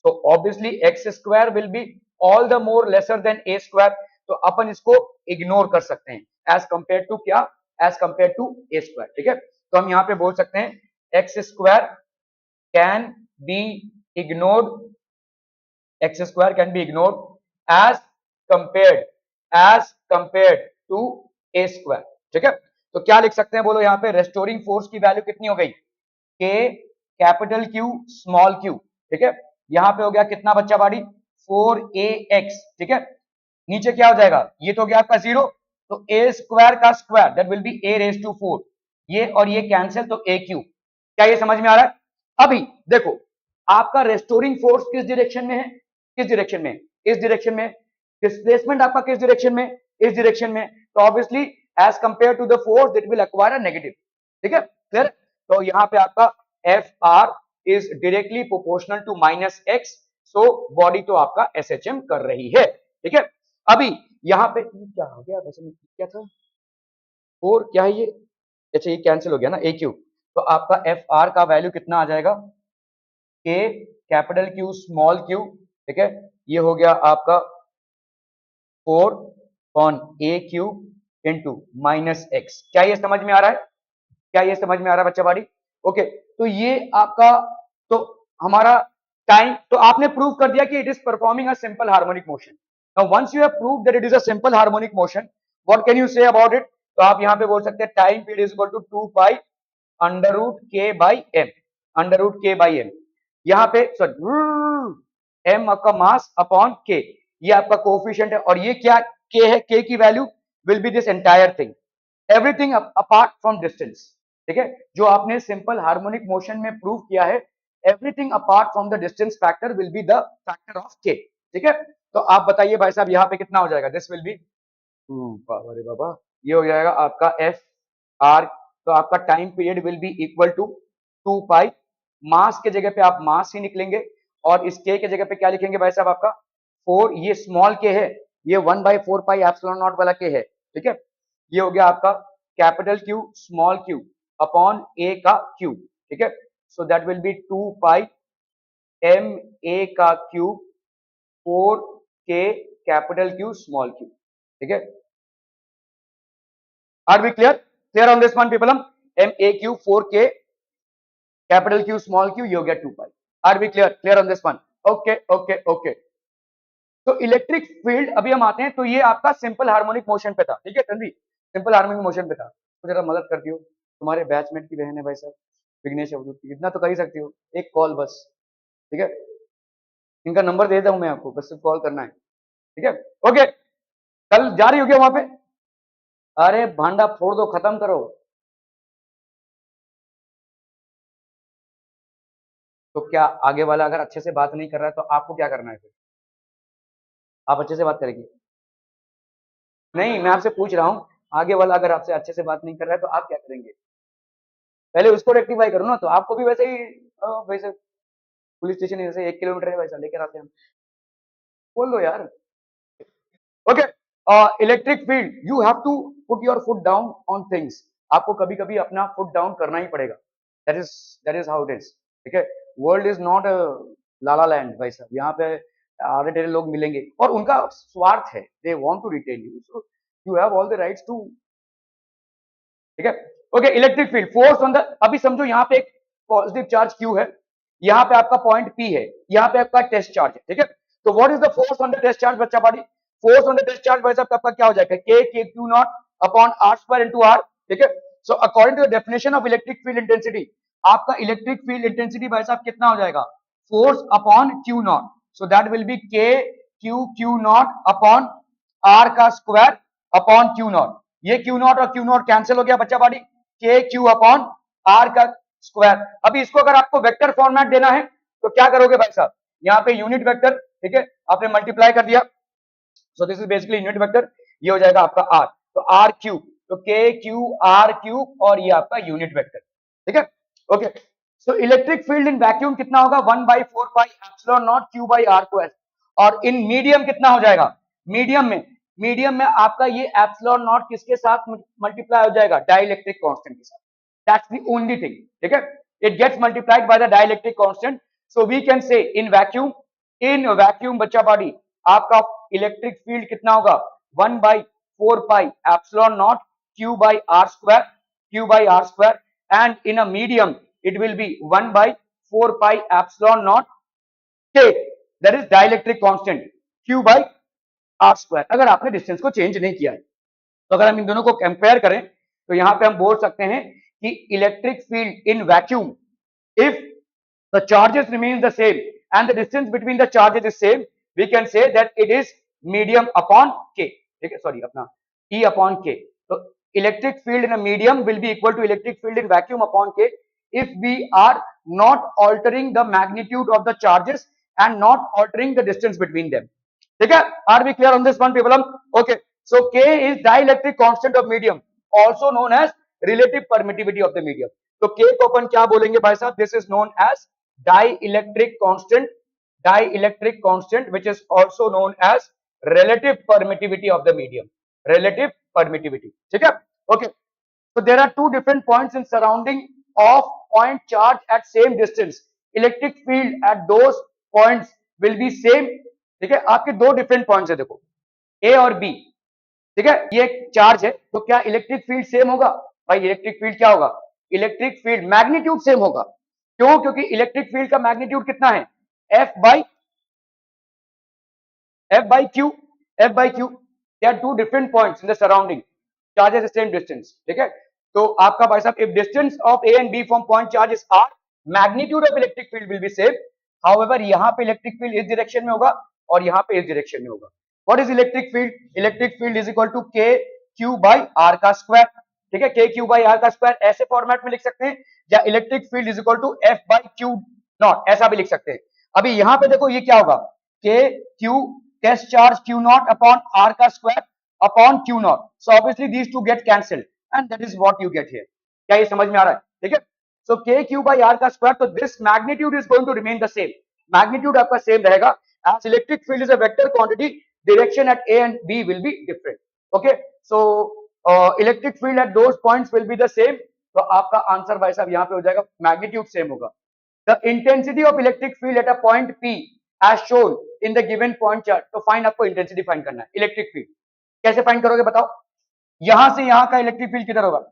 so obviously x square will be all the more lesser than a square, तो अपन इसको ignore कर सकते हैं एज कंपेयर टू क्या, as compare to a square, ठीक है? तो हम यहाँ पे बोल सकते हैं x square can be ignored, x square can be ignored as compared to a square, ठीक है? तो क्या लिख सकते हैं बोलो यहाँ पे, रेस्टोरिंग फोर्स की वैल्यू कितनी हो गई, K capital Q small q, ठीक है? यहाँ पे हो गया कितना बच्चा बाड़ी 4ax, ठीक है? नीचे क्या हो जाएगा, ये तो हो गया आपका 0, तो a स्क्वायर का square that will be a raise to 4, ये और ये कैंसिल, तो aq. क्या ये समझ में आ रहा है? अभी देखो आपका रेस्टोरिंग फोर्स किस डायरेक्शन में है, किस डायरेक्शन में, इस डायरेक्शन में, डिस्प्लेसमेंट आपका किस डायरेक्शन में, इस डायरेक्शन में, तो obviously as compare to the force it will acquire a negative, ठीक है? क्लियर? तो यहाँ पे आपका F R is directly proportional to minus X, so body तो आपका एसएचएम कर रही है, ठीक है? अभी यहाँ पे क्या हो गया, वैसे क्या था, फोर क्या है ये, अच्छा ये कैंसिल हो गया ना, ए क्यू, तो आपका एफ आर का वैल्यू कितना आ जाएगा, के कैपिटल क्यू स्मॉल क्यू, ठीक है? ये हो गया आपका 4 on A Q into minus x. क्या ये समझ में आ रहा है, क्या ये समझ में आ रहा है बच्चा बाड़ी? ओके, तो ये आपका, तो हमारा टाइम, तो आपने प्रूव कर दिया कि it is performing a simple harmonic motion, Now once you have proved that it is a simple harmonic motion, what can you say about it? तो आप यहाँ पे बोल सकते हैं time period is equal to 2 pi under root K by M, under root K by M. यहाँ पे sorry M आपका मास अपॉन के, ये आपका कोफिशिएंट है, और ये क्या के है, के की value will be this entire thing, everything apart from distance. ठीक है, जो आपने सिंपल हार्मोनिक मोशन में प्रूव किया है, everything apart from the distance factor will be the factor of के। ठीक है, तो आप बताइए भाई साहब यहाँ पे कितना हो जाएगा, दिस विल बी अरे बाबा, ये हो जाएगा आपका एफ आर, तो आपका time period will be equal to 2 pi, mass के जगह पे आप मास ही निकलेंगे, और इस के जगह पे क्या लिखेंगे भाई साहब आपका 4, ये स्मॉल के है, ये 1/4 पाई एप्सिलॉन नॉट वाला के है। ठीक है, ये हो गया आपका capital Q small q upon a का क्यू। ठीक है, so that will be 2 pi m a का क्यूब 4 के कैपिटल क्यू स्मॉल क्यू। ठीक है, are we clear on this one people? हम एम ए क्यू 4 के कैपिटल क्यू स्मॉल क्यू, ये हो गया 2 pi. Are we clear on this one? Okay okay okay. तो इलेक्ट्रिक फील्ड अभी हम आते हैं, तो ये आपका सिंपल हार्मोनिक मोशन पे था। ठीक है तन्वी, सिंपल हार्मोनिक मोशन पे था, तो जरा मदद करती हो, तुम्हारे बैचमेट की बहन है भाई साहब विघ्नेश अवधूत की, इतना तो कर ही सकती हो, एक कॉल बस। ठीक है, इनका नंबर दे देता हूं मैं आपको, बस सिर्फ कॉल करना है। ठीक है, ओके, कल जा रही हो क्या वहां पे? अरे भांडा फोड़ दो, खत्म करो। तो क्या आगे वाला अगर अच्छे से बात नहीं कर रहा है तो आपको क्या करना है फिर? आप अच्छे से बात करेंगे? नहीं, मैं आपसे पूछ रहा हूँ, आगे वाला अगर आपसे अच्छे से बात नहीं कर रहा है तो आप क्या करेंगे? पहले उसको रेक्टिफाई करो ना, तो आपको भी वैसे ही वैसे पुलिस स्टेशन जैसे 1 किलोमीटर है वैसा लेकर आते हैं हम, बोल दो यार। Okay, electric field, you have to put your foot down on things, आपको कभी कभी अपना फुट डाउन करना ही पड़ेगा, that is how it is. ठीक है, world is not la la land भाई साहब, यहाँ पे आधे टेढ़े लोग मिलेंगे और उनका स्वार्थ है, they want to retail you, so you have all the rights to. ठीक है, okay, electric field force on the, अभी समझो यहाँ पे एक पॉजिटिव चार्ज क्यू है, यहाँ पे आपका पॉइंट पी है, यहाँ पे आपका टेस्ट चार्ज है। ठीक है, तो what is the force on the test charge बच्चा party? Force on the test charge भाई साहब आपका क्या हो जाएगा, k q not upon r square into r. ठीक है, so according to the definition of electric field intensity, आपका इलेक्ट्रिक फील्ड इंटेंसिटी भाई साहब कितना हो जाएगा, force upon q not, so that will be k q not upon r का square upon q not, ये क्यू नॉट और Q not cancel हो गया बच्चा पार्टी, के क्यू अपॉन आर का स्क्वायर। अभी इसको अगर आपको वेक्टर फॉर्मेट देना है तो क्या करोगे भाई साहब, यहाँ पे यूनिट वेक्टर, ठीक है, आपने मल्टीप्लाई कर दिया, सो this is basically unit vector, ये हो जाएगा आपका आर, तो आर क्यूब, तो के क्यू आर क्यूब, और ये आपका यूनिट वेक्टर। ठीक है, okay, so electric field in vacuum कितना होगा, 1/4 pi epsilon nought Q by R square, और इन मीडियम कितना हो जाएगा, मीडियम में आपका ये एप्सिलॉन नॉट किसके साथ मल्टीप्लाई हो जाएगा, डाइलेक्ट्रिक कांस्टेंट के साथ, दैट्स द ओनली थिंग। ठीक है, it gets multiplied by the dielectric constant, so we can say in vacuum बच्चा बॉडी आपका इलेक्ट्रिक फील्ड कितना होगा, 1/4 pi epsilon nought Q by R square, and in a medium it will be 1/4 pi epsilon naught k, that is dielectric constant q by r square, अगर आपने distance को change नहीं किया है। तो अगर हम इन दोनों को कंपेयर करें तो यहां पे हम बोल सकते हैं कि electric field in vacuum, if the charges remain the same and the distance between the charges is same, we can say that it is medium upon k। ठीक है, सॉरी अपना E upon k, तो electric field in a medium will be equal to electric field in vacuum upon k if we are not altering the magnitude of the charges and not altering the distance between them। ठीक है, are we clear on this one people? Okay, so k is dielectric constant of medium, also known as relative permittivity of the medium। तो k को अपन क्या बोलेंगे भाई साहब, this is known as dielectric constant which is also known as relative permittivity of the medium, relative permittivity। ठीक है, okay, so there are two different points in surrounding of point charge at same distance, electric field at those points will be same। ठीक है, आपके दो different points है, देखो ए और B. ठीक है, ये चार्ज है, तो क्या इलेक्ट्रिक फील्ड सेम होगा भाई, इलेक्ट्रिक फील्ड क्या होगा, इलेक्ट्रिक फील्ड मैग्नीट्यूड सेम होगा, क्यों, क्योंकि इलेक्ट्रिक फील्ड का मैग्नीट्यूड कितना है, F by Q, F by Q, there are two different points in the surrounding, charges the same distance, ठीक है। तो आपका भाई साहब, if distance of A and B from point charge is R, magnitude of electric field will be same. However, यहाँ पे electric field इस direction में होगा और यहाँ पे इस direction में होगा। What is electric field? Electric field is equal to K Q by R का square, ठीक है। K Q by R का square ऐसे फॉर्मेट में लिख सकते हैं, या electric field is equal to F by Q nought, ऐसा भी लिख सकते हैं। अभी यहाँ पे देखो ये क्या होगा, K Q test charge Q nought upon R का square upon Q nought, so obviously these two get cancelled and that is what you get here. क्या ये समझ में आ रहा है? ठीक है। सो K Q by R का स्क्वायर, तो this magnitude is going to remain the same, magnitude आपका सेम रहेगा, as electric field is a vector quantity, direction at A and B will be different. Okay, so electric field at those points will be the same. तो आपका answer भाई साहब यहाँ पे हो जाएगा, मैग्नीट्यूड सेम होगा। The intensity of electric field at a point P as shown in the given point chart. तो फाइंड, आपको इंटेंसिटी फाइंड करना है इलेक्ट्रिक फील्ड। कैसे फाइंड करोगे बताओ? यहां से यहां का इलेक्ट्रिक फील्ड किधर होगा,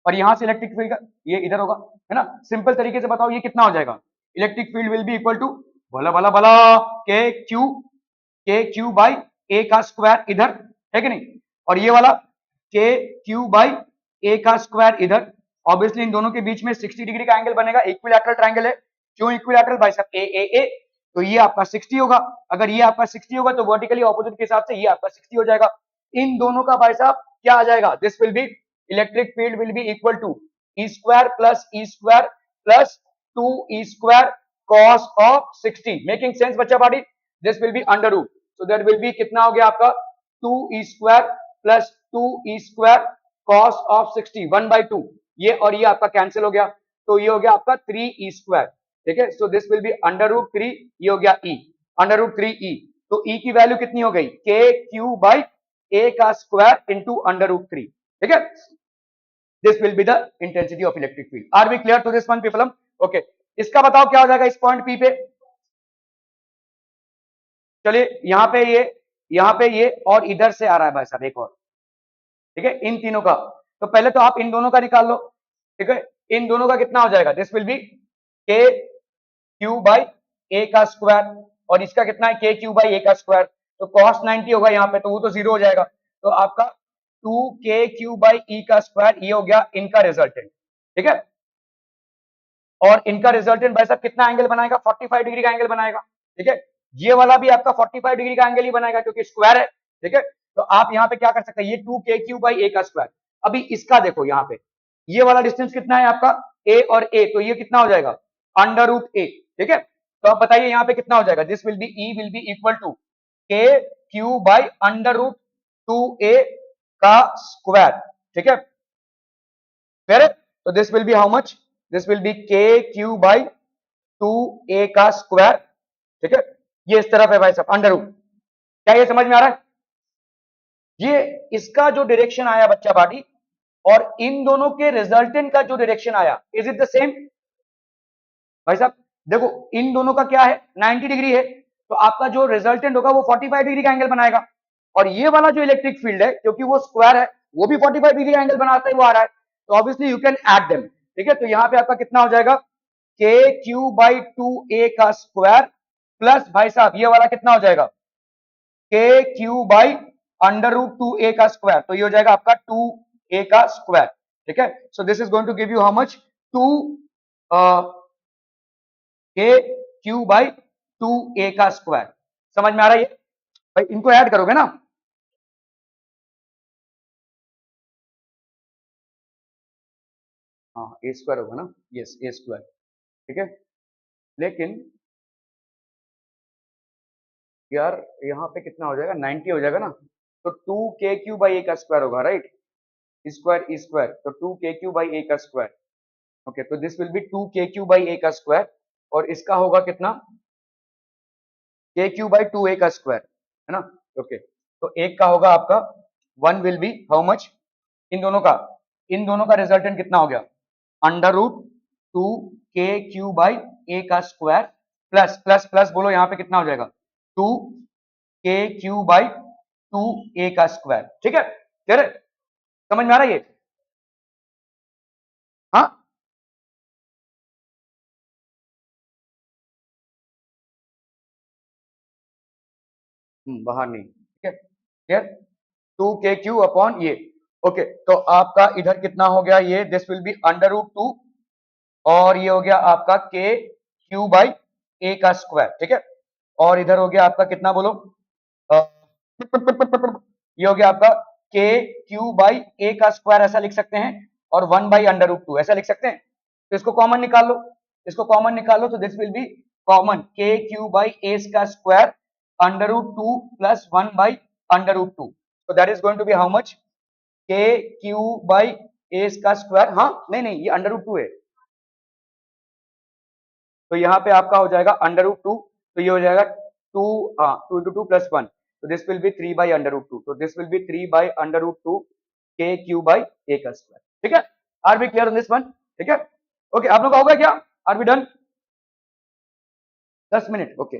और यहां से इलेक्ट्रिक फील्ड का ये इधर होगा, है ना। सिंपल तरीके से बताओ ये कितना हो जाएगा, electric field will be equal to भला भला भला के क्यू बाई ए का स्क्वायर इधर, है कि नहीं, और ये वाला के क्यू बाई ए का स्क्वायर इधर। ऑब्वियसली इन दोनों के बीच में 60 डिग्री का एंगल बनेगा, इक्विलैटरल ट्रायंगल है। क्यों इक्विलैटरल भाई साहब? ए ए ए, तो ये आपका 60 होगा। अगर ये आपका 60 होगा तो वर्टिकली ऑपोजिट के हिसाब से ये आपका 60 हो जाएगा। इन दोनों का भाई साहब क्या आ जाएगा, this will be electric field will be equal to E square plus 2 E square cos of 60, making sense बच्चा party? This will be under root, so that will be कितना हो गया आपका 2e square plus 2e square cos of 60 1/2, ये और ये आपका cancel हो गया, तो ये हो गया आपका 3e square, ठीक है। So this will be under root 3, ये हो गया e अंडर रूट 3e, तो e की वैल्यू कितनी हो गई, के क्यू बाई ए का स्क्वायर इंटू अंडर रूट 3, ठीक है। This will be the intensity of electric field. Are we clear to this one people? Okay, इसका बताओ क्या हो जाएगा इस पॉइंट पी पे। चलिए यहाँ पे ये और इधर से आ रहा है भाई साहब एक और, ठीक है, इन तीनों का। तो पहले तो आप इन दोनों का निकाल लो, ठीक है। इन दोनों का कितना हो जाएगा, this will be k q by ए का स्क्वायर, और इसका कितना है के क्यू बाई ए का स्क्वायर, तो कॉस 90 होगा यहाँ पे, तो वो तो जीरो हो जाएगा। तो आपका 2 के क्यू बाई ई का स्क्वायर, ये हो गया इनका रिजल्टेंट, ठीक है। और इनका रिजल्टेंट भाई साहब कितना एंगल बनाएगा, 45 डिग्री का एंगल बनाएगा, ठीक है। ये वाला भी आपका 45 डिग्री का एंगल ही बनाएगा क्योंकि स्क्वायर है, ठीक है। तो आप यहाँ पे क्या कर सकते हैं, ये 2 के क्यू बाई ए का स्क्वायर। अभी इसका देखो यहाँ पे ये वाला डिस्टेंस कितना है आपका ए और ए, तो ये कितना हो जाएगा अंडर रूट ए, ठीक है। तो आप बताइए यहाँ पे कितना हो जाएगा, this will be E will be equal to k q by under root 2a का स्क्वायर, ठीक है। फिर तो this will be how much, this will be k q by 2a का स्क्वायर, ठीक है। ये इस तरफ है भाई साहब अंडर रूट। क्या ये समझ में आ रहा है? ये इसका जो डायरेक्शन आया बच्चा पार्टी, और इन दोनों के रिजल्टेंट का जो डायरेक्शन आया, इज इट द सेम? भाई साहब देखो इन दोनों का क्या है 90 डिग्री है, तो आपका जो रिजल्टेंट होगा वो 45 डिग्री का एंगल बनाएगा। और ये वाला जो इलेक्ट्रिक फील्ड है क्योंकि वो स्क्वायर है, वो भी 45 डिग्री का एंगल बनाता है, वो आ रहा है, तो obviously you can add them, ठीक है। तो यहाँ पे आपका कितना हो जाएगा के क्यू बाई 2a का स्क्वायर प्लस भाई साहब ये वाला कितना हो जाएगा k q by under root 2a का स्क्वायर, तो ये हो जाएगा आपका 2a का स्क्वायर, ठीक है। So this is going to give you how much 2 K q by 2a का स्क्वायर। समझ में आ रहा है ये भाई? इनको ऐड करोगे ना, हाँ ए स्क्वायर होगा ना, यस ए स्क्वायर, ठीक है। लेकिन यार यहाँ पे कितना हो जाएगा 90 हो जाएगा ना, तो 2 के क्यू बाई ए का स्क्वायर होगा, राइट, स्क्वायर, तो 2 के क्यू बाई ए का स्क्वायर, ओके। तो this will be 2 K q by ए का स्क्वायर, और इसका होगा कितना के क्यू बाई 2a का स्क्वायर, है ना, ओके। तो एक का होगा आपका 1 विल बी हाउ मच, इन दोनों का रिजल्टेंट कितना हो गया under root 2 K q by ए का स्क्वायर प्लस प्लस प्लस बोलो यहाँ पे कितना हो जाएगा 2 के क्यू बाई 2a का स्क्वायर, ठीक है। क्लियर है? समझ में आ रहा है ये? हाँ, बाहर नहीं, ठीक क्लियर, 2k³ अपॉन ये। ओके, तो आपका इधर कितना हो गया, ये this will be under root 2 और ये हो गया आपका k³ a का स्क्वायर, ठीक है। और इधर हो गया आपका कितना बोलो, ये हो गया आपका k³ a का स्क्वायर, ऐसा लिख सकते हैं, और 1/√2 ऐसा लिख सकते हैं। तो इसको कॉमन निकाल लो, इसको कॉमन निकाल लो, तो this will B common k³ a का square √2 plus 1/√2। so that is going to be how much, k³a का स्क्वायर, हाँ नहीं नहीं ये √2 है, तो यहाँ पे आपका हो जाएगा √2, तो ये हो जाएगा 2, हाँ 2 × 2 + 1, तो दिस विल बी 3/√2, तो this will be 3/√2 k³ a का स्क्वायर, ठीक है। Are B clear on this one, ठीक है। ओके, आप लोग का हो गया क्या, are we done, 10 minute, okay.